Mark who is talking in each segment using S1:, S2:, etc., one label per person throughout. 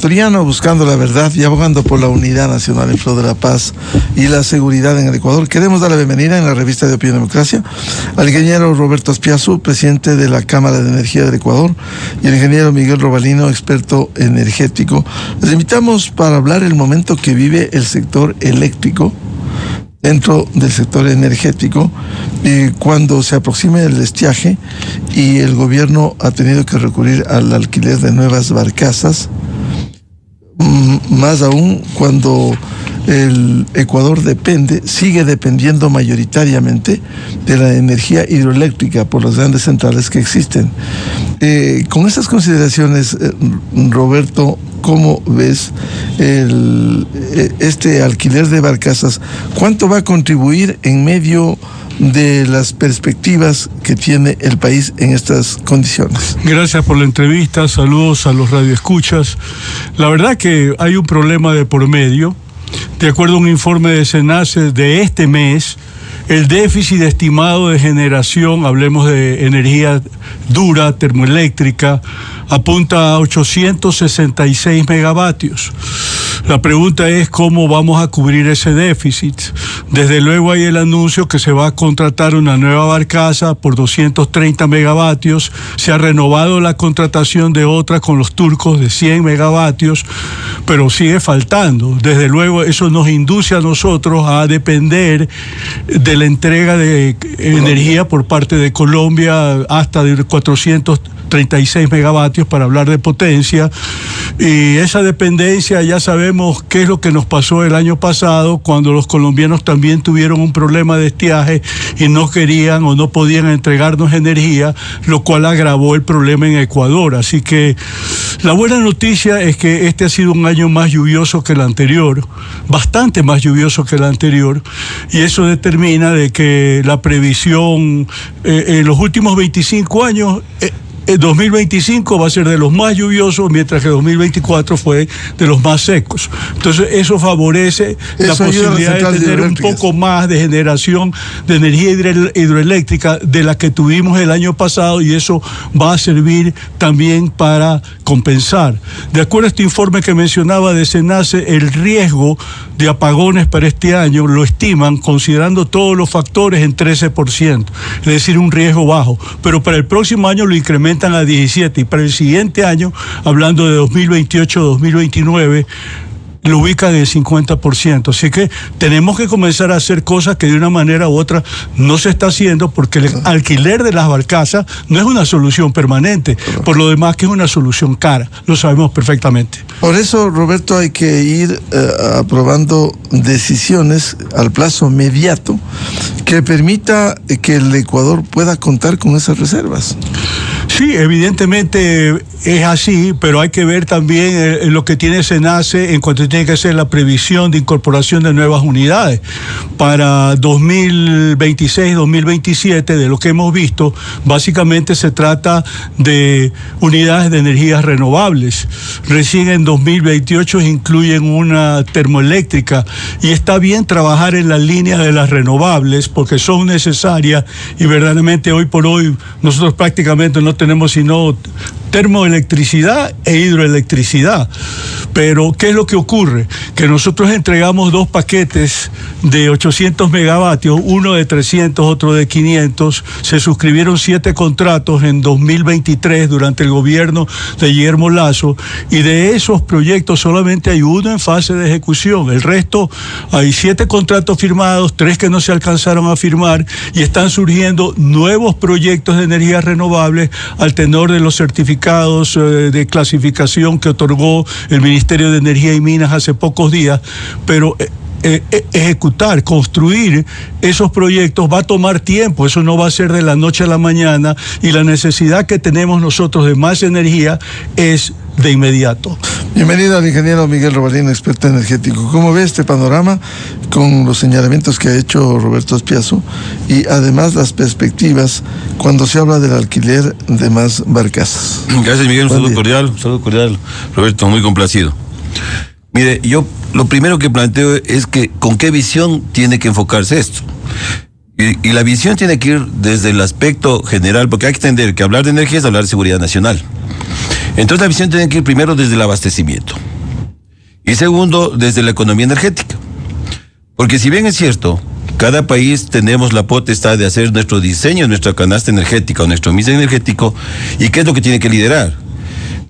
S1: ecuatoriano, buscando la verdad y abogando por la unidad nacional en pro de la paz y la seguridad en el Ecuador. Queremos dar la bienvenida en la revista de Opinión Democracia al ingeniero Roberto Aspiazu, presidente de la Cámara de Energía del Ecuador, y el ingeniero Miguel Robalino, experto energético. Les invitamos para hablar el momento que vive el sector eléctrico dentro del sector energético, cuando se aproxima el estiaje y el gobierno ha tenido que recurrir al alquiler de nuevas barcazas, más aún cuando el Ecuador sigue dependiendo mayoritariamente de la energía hidroeléctrica por las grandes centrales que existen. Con estas consideraciones, Roberto, ¿cómo ves este alquiler de barcazas? ¿Cuánto va a contribuir en medio de las perspectivas que tiene el país en estas condiciones?
S2: Gracias por la entrevista, saludos a los radioescuchas. La verdad que hay un problema de por medio. De acuerdo a un informe de SENACE de este mes, el déficit estimado de generación, hablemos de energía dura, termoeléctrica, apunta a 866 megavatios. La pregunta es cómo vamos a cubrir ese déficit. Desde luego hay el anuncio que se va a contratar una nueva barcaza por 230 megavatios. Se ha renovado la contratación de otra con los turcos de 100 megavatios, pero sigue faltando. Desde luego eso nos induce a nosotros a depender de la entrega de energía por parte de Colombia hasta de 436 megavatios para hablar de potencia, y esa dependencia ya sabemos qué es lo que nos pasó el año pasado cuando los colombianos también tuvieron un problema de estiaje y no querían o no podían entregarnos energía, lo cual agravó el problema en Ecuador. Así que la buena noticia es que este ha sido un año más lluvioso que el anterior, bastante más lluvioso que el anterior, y eso determina de que la previsión en los últimos 25 años, 2025 va a ser de los más lluviosos, mientras que 2024 fue de los más secos. Entonces eso favorece la posibilidad de tener un poco más de generación de energía hidroeléctrica de la que tuvimos el año pasado, y eso va a servir también para compensar. De acuerdo a este informe que mencionaba de SENACE, el riesgo de apagones para este año lo estiman, considerando todos los factores, en 13%, es decir, un riesgo bajo, pero para el próximo año lo incrementan a 17%, y para el siguiente año, hablando de 2028-2029, lo ubican en 50%. Así que tenemos que comenzar a hacer cosas que de una manera u otra no se está haciendo, porque el alquiler de las barcazas no es una solución permanente, por lo demás que es una solución cara, lo sabemos perfectamente. Por eso, Roberto, hay que ir aprobando decisiones al plazo inmediato que permita que el Ecuador pueda contar con esas reservas. Sí, evidentemente es así, pero hay que ver también lo que tiene SENACE en cuanto tiene que ser la previsión de incorporación de nuevas unidades. Para 2026-2027, de lo que hemos visto, básicamente se trata de unidades de energías renovables. Recién en 2028 incluyen una termoeléctrica, y está bien trabajar en la línea de las renovables porque son necesarias, y verdaderamente hoy por hoy nosotros prácticamente no tenemos sino termoelectricidad e hidroelectricidad. Pero ¿qué es lo que ocurre? Que nosotros entregamos dos paquetes de 800 megavatios, uno de 300, otro de 500. Se suscribieron 7 contratos en 2023 durante el gobierno de Guillermo Lasso, y de esos proyectos solamente hay uno en fase de ejecución. El resto, hay 7 contratos firmados, 3 que no se alcanzaron a firmar, y están surgiendo nuevos proyectos de energías renovables al tenor de los certificados de clasificación que otorgó el Ministerio de Energía y Minas hace pocos días, pero ejecutar, construir esos proyectos va a tomar tiempo, eso no va a ser de la noche a la mañana, y la necesidad que tenemos nosotros de más energía es de inmediato. Bienvenido al ingeniero Miguel Robalino, experto energético. ¿Cómo ve este panorama con los señalamientos que ha hecho Roberto Aspiazu y además las perspectivas cuando se habla del alquiler de más barcazas?
S3: Gracias, Miguel, un saludo cordial, Roberto, muy complacido. Mire, yo lo primero que planteo es que con qué visión tiene que enfocarse esto. Y la visión tiene que ir desde el aspecto general, porque hay que entender que hablar de energía es hablar de seguridad nacional. Entonces la visión tiene que ir primero desde el abastecimiento. Y segundo, desde la economía energética. Porque si bien es cierto, cada país tenemos la potestad de hacer nuestro diseño, nuestra canasta energética o nuestro mix energético, ¿y qué es lo que tiene que liderar?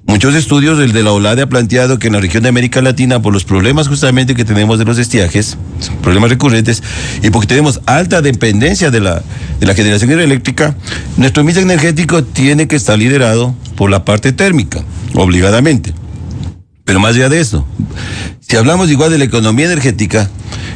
S3: Muchos estudios, el de la OLADE ha planteado que en la región de América Latina, por los problemas justamente que tenemos de los estiajes, problemas recurrentes, y porque tenemos alta dependencia de la generación hidroeléctrica, nuestro mix energético tiene que estar liderado por la parte térmica, obligadamente. Pero más allá de eso, si hablamos igual de la economía energética,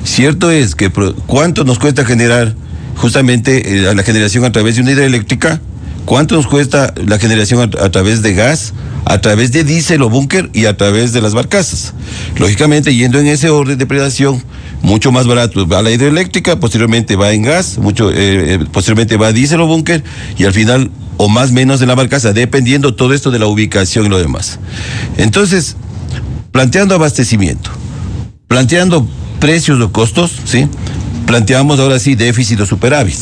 S3: cierto es que cuánto nos cuesta generar justamente la generación a través de una hidroeléctrica, cuánto nos cuesta la generación a través de gas, a través de diésel o búnker y a través de las barcazas. Lógicamente, yendo en ese orden de predación, mucho más barato va la hidroeléctrica, posteriormente va en gas, posteriormente va diésel o búnker y al final o más menos en la barcaza, dependiendo todo esto de la ubicación y lo demás. Entonces, planteando abastecimiento, planteando precios o costos, ¿sí? Planteamos ahora sí déficit o superávit.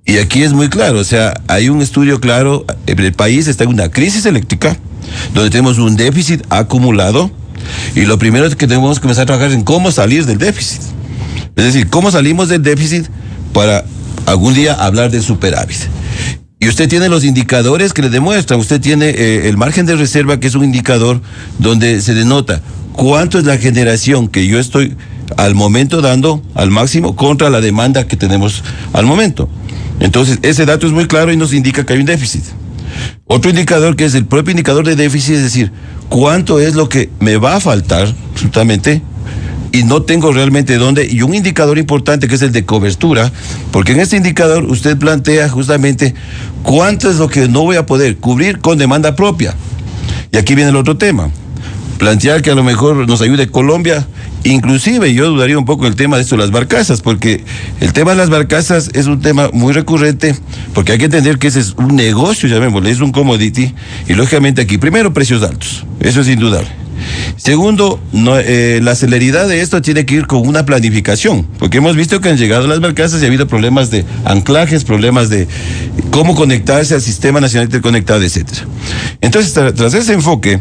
S3: Y aquí es muy claro, o sea, hay un estudio claro, el país está en una crisis eléctrica, donde tenemos un déficit acumulado, y lo primero es que tenemos que comenzar a trabajar en cómo salir del déficit. Es decir, cómo salimos del déficit para algún día hablar de superávit. Y usted tiene los indicadores que le demuestran, usted tiene el margen de reserva, que es un indicador donde se denota cuánto es la generación que yo estoy al momento dando al máximo contra la demanda que tenemos al momento. Entonces, ese dato es muy claro y nos indica que hay un déficit. Otro indicador que es el propio indicador de déficit, es decir, cuánto es lo que me va a faltar absolutamente y no tengo realmente dónde. Y un indicador importante que es el de cobertura, porque en este indicador usted plantea justamente cuánto es lo que no voy a poder cubrir con demanda propia. Y aquí viene el otro tema. Plantear que a lo mejor nos ayude Colombia, inclusive yo dudaría un poco el tema de esto de las barcazas, porque el tema de las barcazas es un tema muy recurrente, porque hay que entender que ese es un negocio, llamémosle, es un commodity, y lógicamente aquí, primero, precios altos, eso es indudable. Segundo, la celeridad de esto tiene que ir con una planificación, porque hemos visto que han llegado las barcazas y ha habido problemas de anclajes, problemas de cómo conectarse al Sistema Nacional Interconectado, etcétera. Entonces, tras ese enfoque,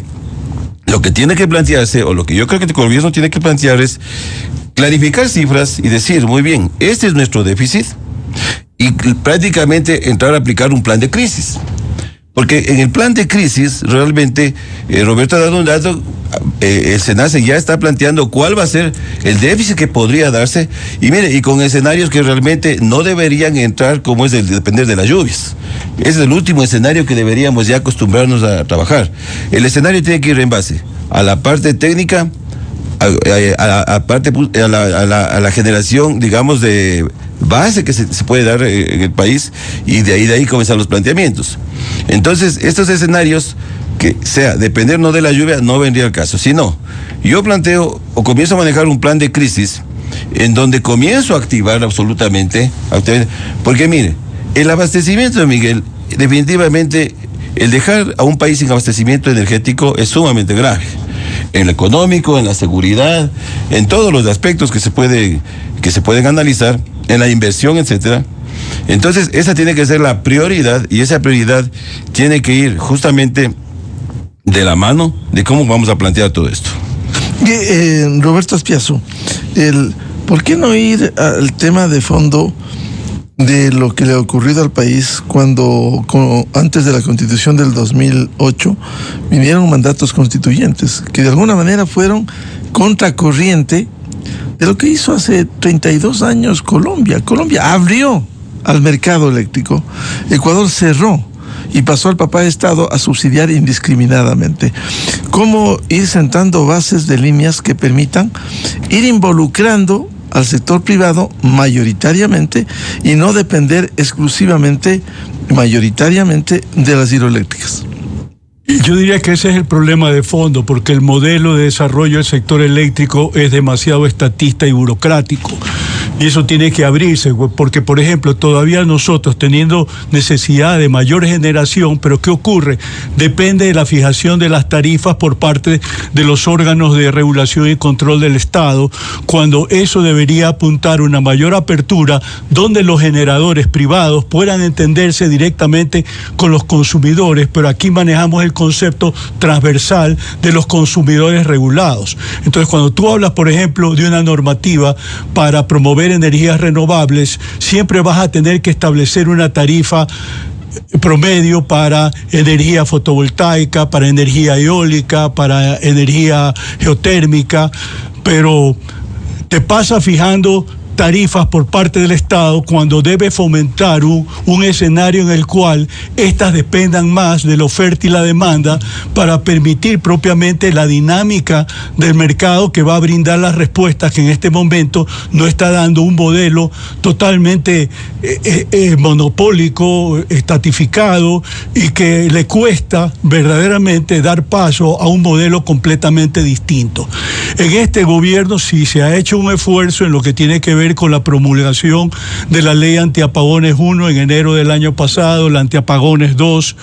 S3: lo que tiene que plantearse, o lo que yo creo que el gobierno tiene que plantear, es clarificar cifras y decir, muy bien, este es nuestro déficit, y prácticamente entrar a aplicar un plan de crisis. Porque en el plan de crisis, realmente, Roberto ha dado un dato, el SENACE ya está planteando cuál va a ser el déficit que podría darse, y mire, y con escenarios que realmente no deberían entrar, como es el de depender de las lluvias. Ese es el último escenario que deberíamos ya acostumbrarnos a trabajar. El escenario tiene que ir en base a la parte técnica, a la generación, digamos, de base que se puede dar en el país, y de ahí comenzar los planteamientos. Entonces, estos escenarios, que sea depender no de la lluvia, no vendría al caso, sino yo planteo o comienzo a manejar un plan de crisis en donde comienzo a activar absolutamente, porque mire, el abastecimiento, Miguel, definitivamente el dejar a un país sin abastecimiento energético es sumamente grave, en lo económico, en la seguridad, en todos los aspectos que se pueden analizar, en la inversión, etcétera. Entonces, esa tiene que ser la prioridad, y esa prioridad tiene que ir justamente de la mano de cómo vamos a plantear todo esto.
S1: Roberto Azpiazu, ¿por qué no ir al tema de fondo de lo que le ha ocurrido al país cuando antes de la Constitución del 2008 vinieron mandatos constituyentes que de alguna manera fueron contracorriente de lo que hizo hace 32 años Colombia? Colombia abrió al mercado eléctrico, Ecuador cerró y pasó al papá de Estado a subsidiar indiscriminadamente. ¿Cómo ir sentando bases de líneas que permitan ir involucrando al sector privado mayoritariamente y no depender exclusivamente, mayoritariamente, de las hidroeléctricas?
S2: Yo diría que ese es el problema de fondo, porque el modelo de desarrollo del sector eléctrico es demasiado estatista y burocrático. y eso tiene que abrirse, porque por ejemplo todavía nosotros teniendo necesidad de mayor generación, pero ¿qué ocurre? Depende de la fijación de las tarifas por parte de los órganos de regulación y control del Estado, cuando eso debería apuntar a una mayor apertura donde los generadores privados puedan entenderse directamente con los consumidores, pero aquí manejamos el concepto transversal de los consumidores regulados. Entonces, cuando tú hablas, por ejemplo, de una normativa para promover energías renovables, siempre vas a tener que establecer una tarifa promedio para energía fotovoltaica, para energía eólica, para energía geotérmica, pero te pasa fijando tarifas por parte del Estado cuando debe fomentar un escenario en el cual éstas dependan más de la oferta y la demanda para permitir propiamente la dinámica del mercado que va a brindar las respuestas que en este momento no está dando un modelo totalmente monopólico, estatificado, y que le cuesta verdaderamente dar paso a un modelo completamente distinto. En este gobierno sí se ha hecho un esfuerzo en lo que tiene que ver con la promulgación de la ley antiapagones 1 en enero del año pasado, la antiapagones 2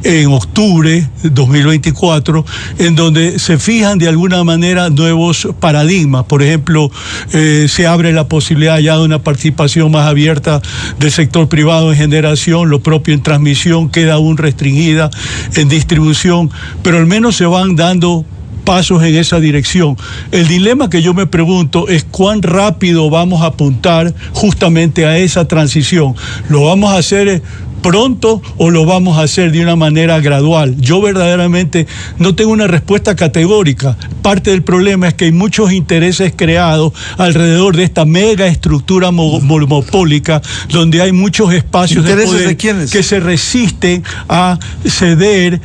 S2: en octubre de 2024, en donde se fijan de alguna manera nuevos paradigmas. Por ejemplo, se abre la posibilidad ya de una participación más abierta del sector privado en generación, lo propio en transmisión queda aún restringida en distribución, pero al menos se van dando pasos en esa dirección. El dilema que yo me pregunto es cuán rápido vamos a apuntar justamente a esa transición. ¿Lo vamos a hacer pronto o lo vamos a hacer de una manera gradual? Yo verdaderamente no tengo una respuesta categórica. Parte del problema es que hay muchos intereses creados alrededor de esta mega estructura monopólica, donde hay muchos espacios de poder que se resisten a ceder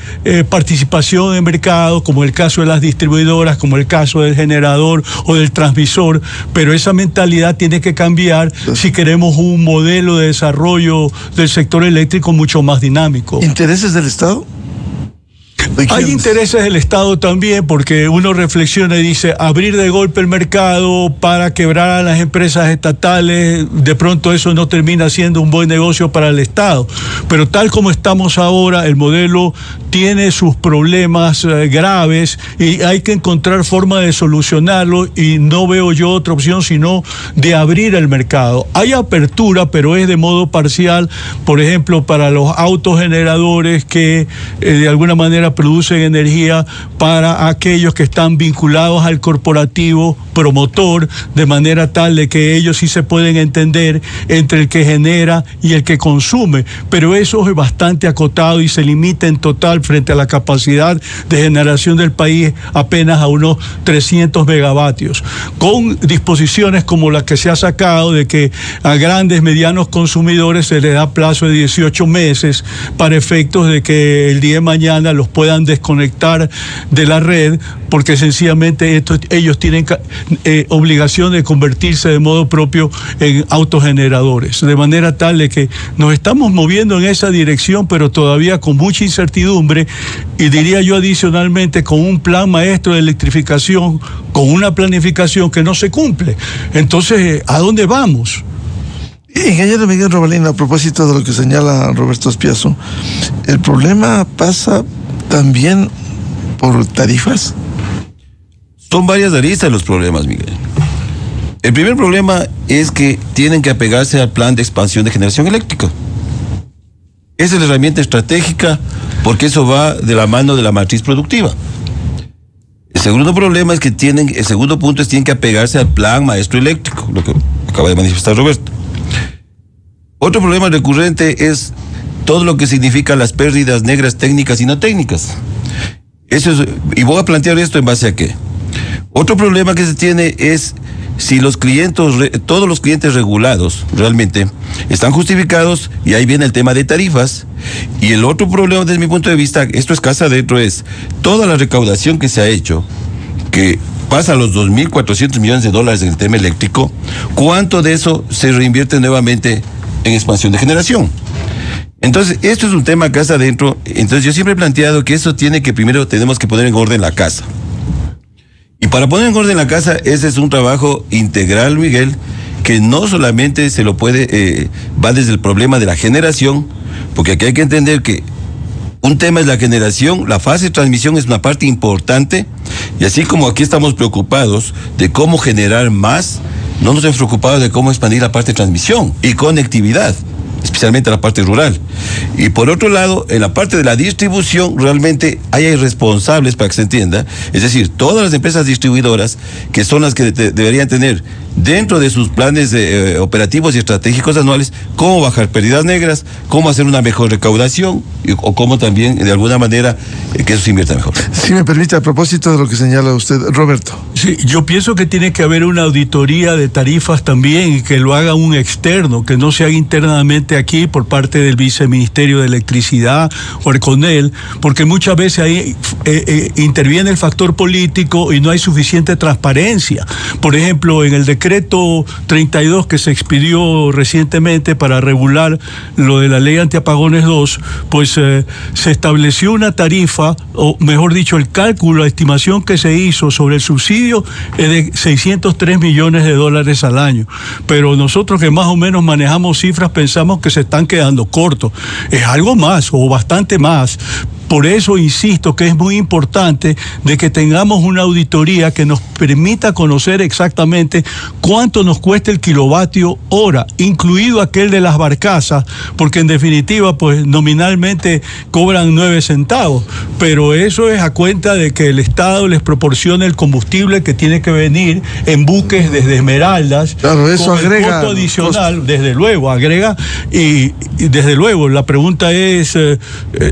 S2: participación en mercado, como el caso de las distribuidoras, como el caso del generador o del transmisor, pero esa mentalidad tiene que cambiar si queremos un modelo de desarrollo del sector eléctrico mucho más dinámico.
S1: ¿Intereses del Estado?
S2: Hay intereses del Estado también, porque uno reflexiona y dice, abrir de golpe el mercado para quebrar a las empresas estatales, de pronto eso no termina siendo un buen negocio para el Estado. Pero tal como estamos ahora, el modelo tiene sus problemas graves y hay que encontrar forma de solucionarlo, y no veo yo otra opción sino de abrir el mercado. Hay apertura, pero es de modo parcial, por ejemplo, para los autogeneradores que de alguna manera producen energía para aquellos que están vinculados al corporativo promotor, de manera tal de que ellos sí se pueden entender entre el que genera y el que consume, pero eso es bastante acotado y se limita en total frente a la capacidad de generación del país apenas a unos 300 megavatios, con disposiciones como la que se ha sacado de que a grandes, medianos consumidores se les da plazo de 18 meses para efectos de que el día de mañana los puedan desconectar de la red, porque sencillamente ellos tienen obligación de convertirse de modo propio en autogeneradores, de manera tal de que nos estamos moviendo en esa dirección, pero todavía con mucha incertidumbre, y diría yo adicionalmente con un plan maestro de electrificación, con una planificación que no se cumple. Entonces, ¿a dónde vamos?
S1: Ingeniero Miguel Robalino, a propósito de lo que señala Roberto Spiazzu, ¿el problema pasa también por tarifas?
S3: Son varias aristas los problemas, Miguel. El primer problema es que tienen que apegarse al plan de expansión de generación eléctrica. Esa es la herramienta estratégica, porque eso va de la mano de la matriz productiva. El segundo problema es que el segundo punto es que tienen que apegarse al plan maestro eléctrico, lo que acaba de manifestar Roberto. Otro problema recurrente es todo lo que significa las pérdidas negras técnicas y no técnicas. Y voy a plantear esto en base a qué. Otro problema que se tiene es si todos los clientes regulados realmente están justificados, y ahí viene el tema de tarifas. Y el otro problema desde mi punto de vista, esto es casa adentro, es toda la recaudación que se ha hecho, que pasa a los 2.400 millones de dólares en el tema eléctrico, ¿cuánto de eso se reinvierte nuevamente en expansión de generación? Entonces, esto es un tema casa adentro. Entonces, yo siempre he planteado que eso primero tenemos que poner en orden la casa. Y para poner en orden la casa, ese es un trabajo integral, Miguel, que no solamente se lo puede, va desde el problema de la generación, porque aquí hay que entender que un tema es la generación, la fase de transmisión es una parte importante, y así como aquí estamos preocupados de cómo generar más, no nos hemos preocupado de cómo expandir la parte de transmisión y conectividad, especialmente la parte rural. Y por otro lado, en la parte de la distribución, realmente hay responsables, para que se entienda, es decir, todas las empresas distribuidoras, que son las que deberían tener dentro de sus planes operativos y estratégicos anuales, cómo bajar pérdidas negras, cómo hacer una mejor recaudación, o cómo también, de alguna manera, que eso se invierta mejor.
S1: Si me permite, a propósito de lo que señala usted, Roberto.
S2: Sí, yo pienso que tiene que haber una auditoría de tarifas también, y que lo haga un externo, que no se haga internamente aquí por parte del Viceministerio de Electricidad o el CONEL, porque muchas veces ahí interviene el factor político y no hay suficiente transparencia. Por ejemplo, en el decreto 32 que se expidió recientemente para regular lo de la ley antiapagones 2, pues se estableció una tarifa, o mejor dicho, el cálculo, la estimación que se hizo sobre el subsidio es de $603 millones al año. Pero nosotros, que más o menos manejamos cifras, pensamos que se están quedando cortos. Es algo más o bastante más. Por eso insisto que es muy importante de que tengamos una auditoría que nos permita conocer exactamente cuánto nos cuesta el kilovatio hora, incluido aquel de las barcazas, porque en definitiva, pues nominalmente cobran 9 centavos, pero eso es a cuenta de que el Estado les proporciona el combustible que tiene que venir en buques desde Esmeraldas.
S1: Claro, eso
S2: con
S1: agrega
S2: el costo adicional,
S1: costo.
S2: desde luego, agrega, y desde luego, la pregunta es,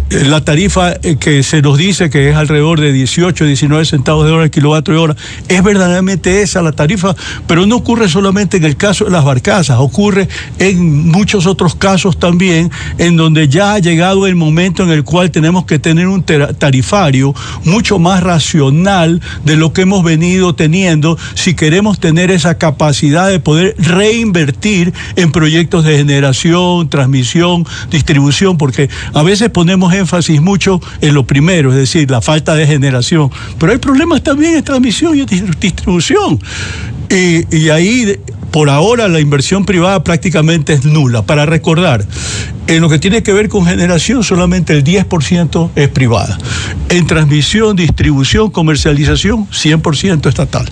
S2: la tarifa que se nos dice que es alrededor de 18, 19 centavos de hora el kilovatio hora, ¿es verdaderamente esa la tarifa? Pero no ocurre solamente en el caso de las barcazas, ocurre en muchos otros casos también, en donde ya ha llegado el momento en el cual tenemos que tener un tarifario mucho más racional de lo que hemos venido teniendo, si queremos tener esa capacidad de poder reinvertir en proyectos de generación, transmisión, distribución, porque a veces ponemos énfasis mucho en lo primero, es decir, la falta de generación, pero hay problemas también en transmisión y distribución, y ahí por ahora la inversión privada prácticamente es nula. Para recordar, en lo que tiene que ver con generación solamente el 10% es privada, en transmisión, distribución, comercialización 100% estatal.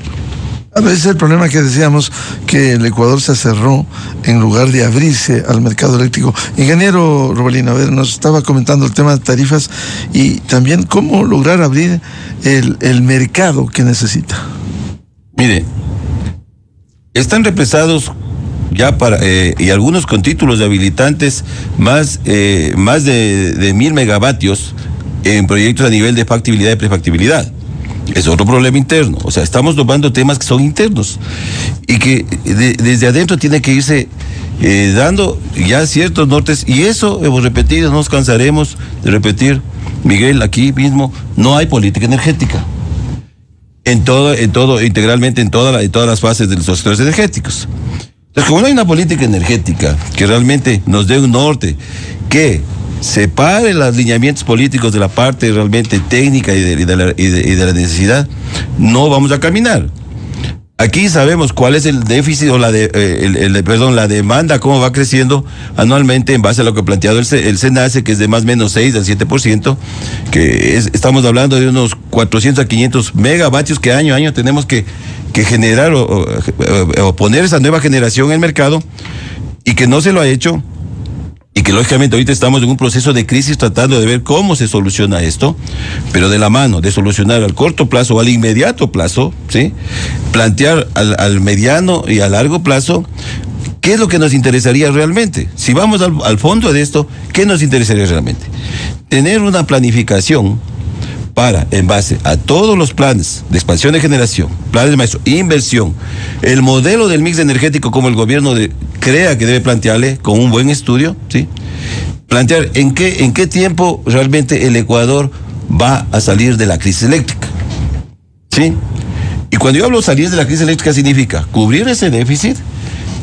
S1: Ese es el problema que decíamos, que el Ecuador se cerró en lugar de abrirse al mercado eléctrico. Ingeniero Robalino, a ver, nos estaba comentando el tema de tarifas y también cómo lograr abrir el mercado que necesita.
S3: Mire, están represados ya y algunos con títulos de habilitantes más de 1.000 megavatios en proyectos a nivel de factibilidad y prefactibilidad. Es otro problema interno. O sea, estamos tomando temas que son internos y que desde adentro tiene que irse dando ya ciertos nortes, y eso hemos repetido, no nos cansaremos de repetir, Miguel, aquí mismo no hay política energética en todo, integralmente en todas las fases de los sectores energéticos. Entonces, como no hay una política energética que realmente nos dé un norte, que separe los lineamientos políticos de la parte realmente técnica y de la necesidad, no vamos a caminar. Aquí sabemos cuál es el déficit o la demanda, cómo va creciendo anualmente en base a lo que ha planteado el SENACE, que es de más o menos 6 al 7%, estamos hablando de unos 400 a 500 megavatios que año a año tenemos que generar o poner esa nueva generación en el mercado, y que no se lo ha hecho. Y que lógicamente ahorita estamos en un proceso de crisis tratando de ver cómo se soluciona esto, pero de la mano de solucionar al corto plazo o al inmediato plazo, ¿sí? Plantear al mediano y a largo plazo qué es lo que nos interesaría realmente. Si vamos al fondo de esto, ¿qué nos interesaría realmente? Tener una planificación para, en base a todos los planes de expansión de generación, planes de maestro, inversión, el modelo del mix energético como el gobierno crea que debe plantearle con un buen estudio, ¿sí? Plantear en qué tiempo realmente el Ecuador va a salir de la crisis eléctrica, ¿sí? Y cuando yo hablo de salir de la crisis eléctrica, significa cubrir ese déficit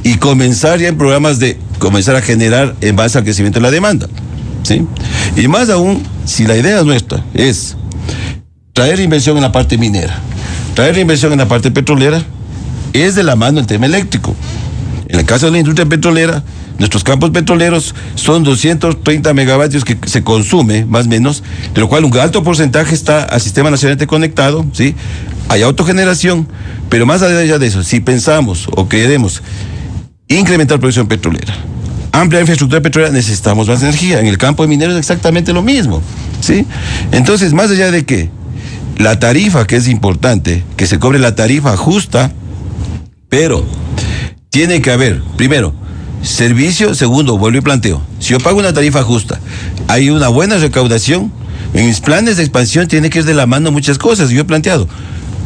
S3: y comenzar ya en programas de comenzar a generar en base al crecimiento de la demanda, ¿sí? Y más aún, si la idea nuestra es traer inversión en la parte minera, traer inversión en la parte petrolera, es de la mano el tema eléctrico. En el caso de la industria petrolera, nuestros campos petroleros son 230 megavatios que se consume, más o menos, de lo cual un alto porcentaje está al Sistema Nacional Interconectado, ¿sí? Hay autogeneración, pero más allá de eso, si pensamos o queremos incrementar la producción petrolera, ampliar infraestructura petrolera, necesitamos más energía. En el campo de mineros es exactamente lo mismo, ¿sí? Entonces, más allá de que la tarifa, que es importante, que se cobre la tarifa justa, pero tiene que haber, primero, servicio, segundo, vuelvo y planteo, si yo pago una tarifa justa, hay una buena recaudación, en mis planes de expansión tiene que ir de la mano muchas cosas. Yo he planteado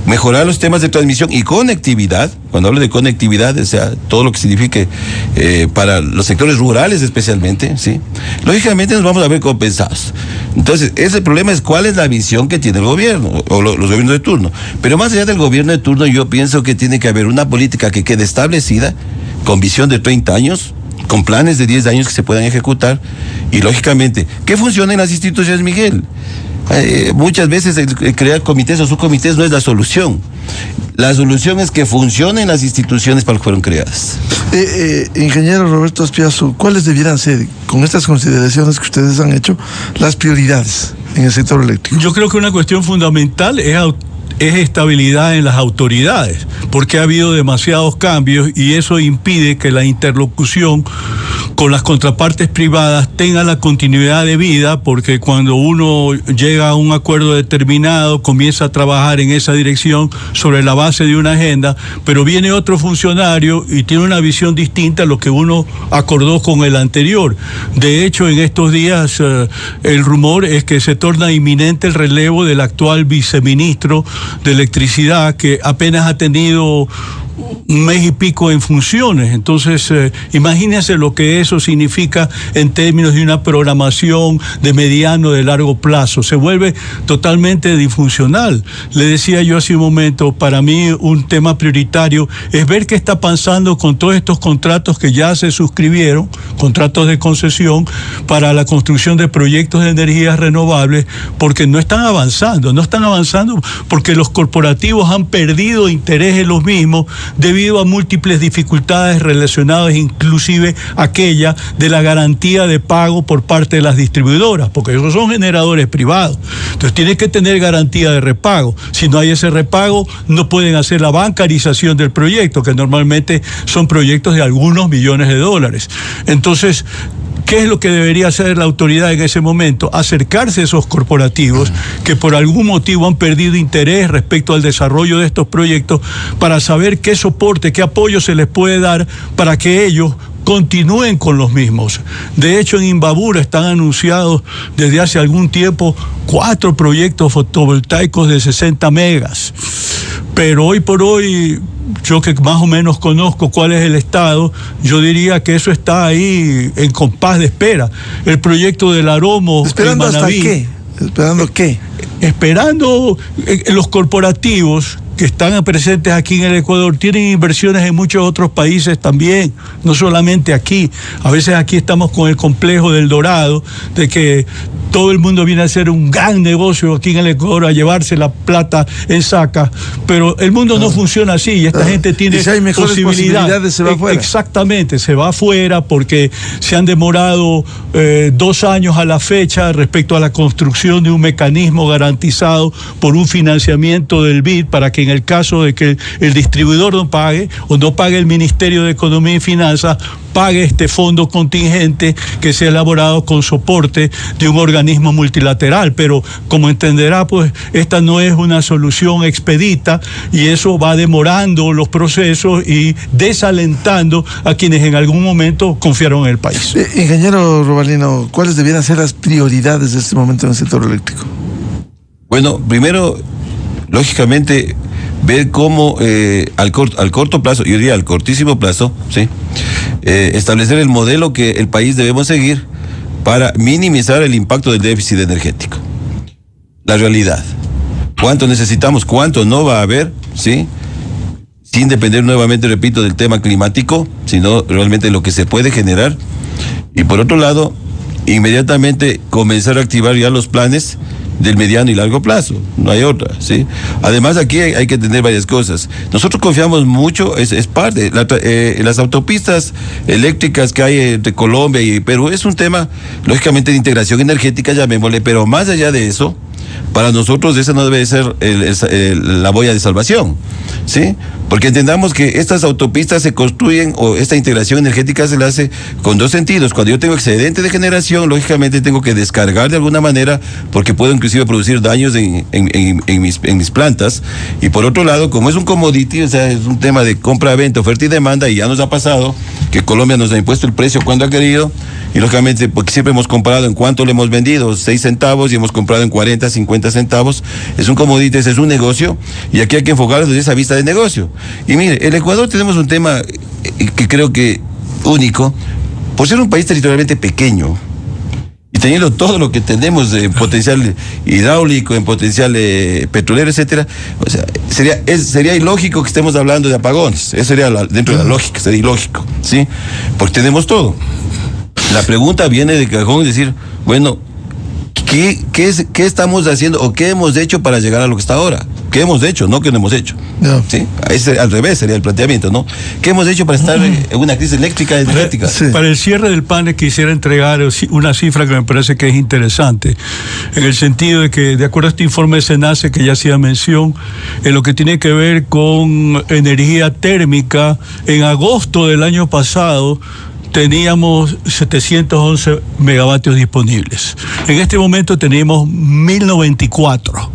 S3: mejorar los temas de transmisión y conectividad. Cuando hablo de conectividad, o sea, todo lo que signifique para los sectores rurales especialmente, ¿sí? Lógicamente nos vamos a ver compensados. Entonces, ese problema es cuál es la visión que tiene el gobierno, o los gobiernos de turno. Pero más allá del gobierno de turno, yo pienso que tiene que haber una política que quede establecida, con visión de 30 años, con planes de 10 años que se puedan ejecutar, y lógicamente, que funcionen las instituciones, Miguel. Muchas veces crear comités o subcomités no es la solución. La solución es que funcionen las instituciones para las que fueron creadas.
S1: Ingeniero Roberto Aspiazu, ¿cuáles debieran ser, con estas consideraciones que ustedes han hecho, las prioridades en el sector eléctrico?
S2: Yo creo que una cuestión fundamental es estabilidad en las autoridades, porque ha habido demasiados cambios y eso impide que la interlocución con las contrapartes privadas tenga la continuidad de vida, porque cuando uno llega a un acuerdo determinado, comienza a trabajar en esa dirección sobre la base de una agenda, pero viene otro funcionario y tiene una visión distinta a lo que uno acordó con el anterior. De hecho, en estos días el rumor es que se torna inminente el relevo del actual viceministro de Electricidad, que apenas ha tenido un mes y pico en funciones. Entonces, imagínense lo que eso significa en términos de una programación de mediano, de largo plazo. Se vuelve totalmente disfuncional. Le decía yo hace un momento, para mí un tema prioritario es ver qué está pasando con todos estos contratos que ya se suscribieron, contratos de concesión para la construcción de proyectos de energías renovables, porque no están avanzando porque los corporativos han perdido interés en los mismos, debido a múltiples dificultades relacionadas, inclusive aquella de la garantía de pago por parte de las distribuidoras, porque esos son generadores privados. Entonces tienen que tener garantía de repago. Si no hay ese repago, no pueden hacer la bancarización del proyecto, que normalmente son proyectos de algunos millones de dólares. Entonces, ¿qué es lo que debería hacer la autoridad en ese momento? Acercarse a esos corporativos que por algún motivo han perdido interés respecto al desarrollo de estos proyectos, para saber qué soporte, qué apoyo se les puede dar para que ellos continúen con los mismos. De hecho, en Imbabura están anunciados desde hace algún tiempo 4 proyectos fotovoltaicos de 60 megas. Pero hoy por hoy, yo que más o menos conozco cuál es el estado, yo diría que eso está ahí en compás de espera. El proyecto del Aromo.
S1: ¿Esperando hasta qué? ¿Esperando qué?
S2: Esperando los corporativos que están presentes aquí en el Ecuador, tienen inversiones en muchos otros países también, no solamente aquí. A veces aquí estamos con el complejo del Dorado, de que todo el mundo viene a hacer un gran negocio aquí en el Ecuador, a llevarse la plata en sacas, pero el mundo no funciona así, y esta gente tiene
S1: si hay mejores posibilidades, se va afuera.
S2: Exactamente, se va afuera porque se han demorado 2 años a la fecha respecto a la construcción de un mecanismo garantizado por un financiamiento del BID, para que en el caso de que el distribuidor no pague, o no pague el Ministerio de Economía y Finanzas, pague este fondo contingente que se ha elaborado con soporte de un organismo multilateral. Pero como entenderá, pues esta no es una solución expedita, y eso va demorando los procesos y desalentando a quienes en algún momento confiaron en el país.
S1: Ingeniero Robalino, ¿cuáles debieran ser las prioridades de este momento en el sector eléctrico?
S3: Bueno, primero, lógicamente, ver cómo al corto plazo, yo diría al cortísimo plazo, ¿sí? Establecer el modelo que el país debemos seguir para minimizar el impacto del déficit energético. La realidad. ¿Cuánto necesitamos? ¿Cuánto no va a haber? ¿Sí? Sin depender nuevamente, repito, del tema climático, sino realmente lo que se puede generar. Y por otro lado, inmediatamente comenzar a activar ya los planes del mediano y largo plazo, no hay otra, ¿sí? Además, aquí hay que entender varias cosas. Nosotros confiamos mucho, es parte, las autopistas eléctricas que hay entre Colombia y Perú es un tema, lógicamente, de integración energética, llamémosle, pero más allá de eso, para nosotros esa no debe ser la boya de salvación, ¿sí? Porque entendamos que estas autopistas se construyen, o esta integración energética se la hace con dos sentidos. Cuando yo tengo excedente de generación, lógicamente tengo que descargar de alguna manera, porque puedo inclusive producir daños en mis plantas. Y por otro lado, como es un commodity, o sea, es un tema de compra, venta, oferta y demanda, y ya nos ha pasado que Colombia nos ha impuesto el precio cuando ha querido, y lógicamente, porque siempre hemos comparado en cuánto le hemos vendido, 6 centavos, y hemos comprado en 40, 50 centavos. Es un commodity, es un negocio, y aquí hay que enfocarlo desde esa vista de negocio. Y mire, el Ecuador tenemos un tema que creo que único, por ser un país territorialmente pequeño, y teniendo todo lo que tenemos en potencial hidráulico, en potencial petrolero, etcétera, o sea, sería ilógico que estemos hablando de apagones. Eso sería dentro de la lógica, sería ilógico, ¿sí? Porque tenemos todo. La pregunta viene de cajón, es decir, bueno, ¿qué estamos haciendo o qué hemos hecho para llegar a lo que está ahora? ¿Qué hemos hecho? No, ¿qué no hemos hecho? No. ¿Sí? Al revés sería el planteamiento, ¿no? ¿Qué hemos hecho para estar en una crisis energética?
S2: Sí. Para el cierre del panel quisiera entregar una cifra que me parece que es interesante, en el sentido de que, de acuerdo a este informe de SENACE que ya hacía mención, en lo que tiene que ver con energía térmica, en agosto del año pasado, teníamos 711 megavatios disponibles. En este momento tenemos 1094.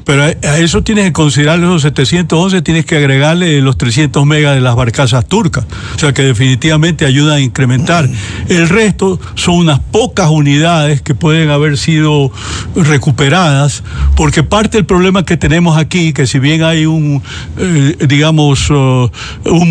S2: Pero a eso tienes que considerar los 711, tienes que agregarle los 300 megas de las barcazas turcas. O sea que definitivamente ayuda a incrementar. El resto son unas pocas unidades que pueden haber sido recuperadas, porque parte del problema que tenemos aquí, que si bien hay un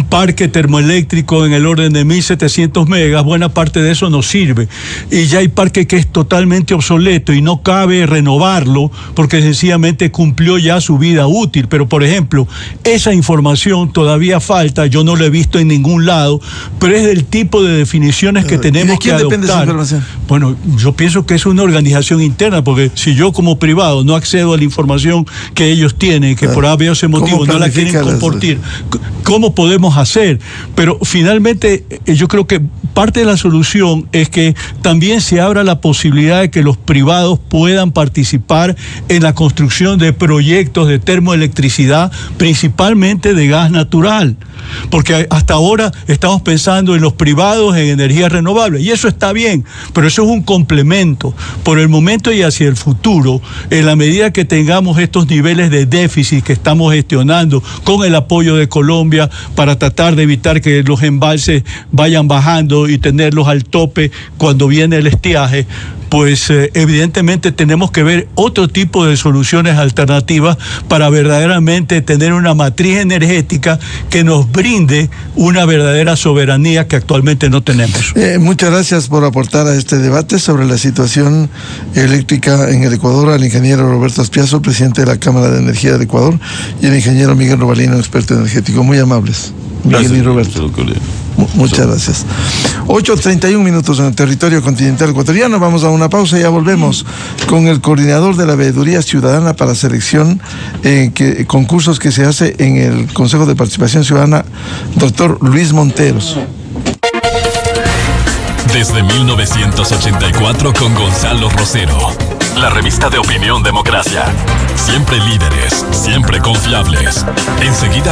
S2: parque termoeléctrico en el orden de 1700 megas, buena parte de eso no sirve. Y ya hay parque que es totalmente obsoleto y no cabe renovarlo, porque sencillamente cumplió ya su vida útil. Pero, por ejemplo, esa información todavía falta, yo no la he visto en ningún lado, pero es del tipo de definiciones que tenemos que adoptar. ¿De quién depende esa información? Bueno, yo pienso que es una organización interna, porque si yo como privado no accedo a la información que ellos tienen, que por ese motivo no la quieren compartir, ¿cómo podemos hacer? Pero finalmente yo creo que parte de la solución es que también se abra la posibilidad de que los privados puedan participar en la construcción de proyectos de termoelectricidad, principalmente de gas natural, porque hasta ahora estamos pensando en los privados en energías renovables, y eso está bien, pero eso es un complemento. Por el momento y hacia el futuro, en la medida que tengamos estos niveles de déficit que estamos gestionando con el apoyo de Colombia para tratar de evitar que los embalses vayan bajando y tenerlos al tope cuando viene el estiaje, pues evidentemente tenemos que ver otro tipo de soluciones alternativas para verdaderamente tener una matriz energética que nos brinde una verdadera soberanía que actualmente no tenemos.
S1: Muchas gracias por aportar a este debate sobre la situación eléctrica en el Ecuador al ingeniero Roberto Aspiazu, presidente de la Cámara de Energía del Ecuador, y el ingeniero Miguel Robalino, experto energético. Muy amables. Miguel y Roberto. Muchas gracias. 8:31 minutos en el territorio continental ecuatoriano. Vamos a una pausa y ya volvemos con el coordinador de la Veeduría Ciudadana para selección concursos que se hace en el Consejo de Participación Ciudadana, doctor Luis Monteros.
S4: Desde 1984 con Gonzalo Rosero, la revista de opinión Democracia. Siempre líderes, siempre confiables. Enseguida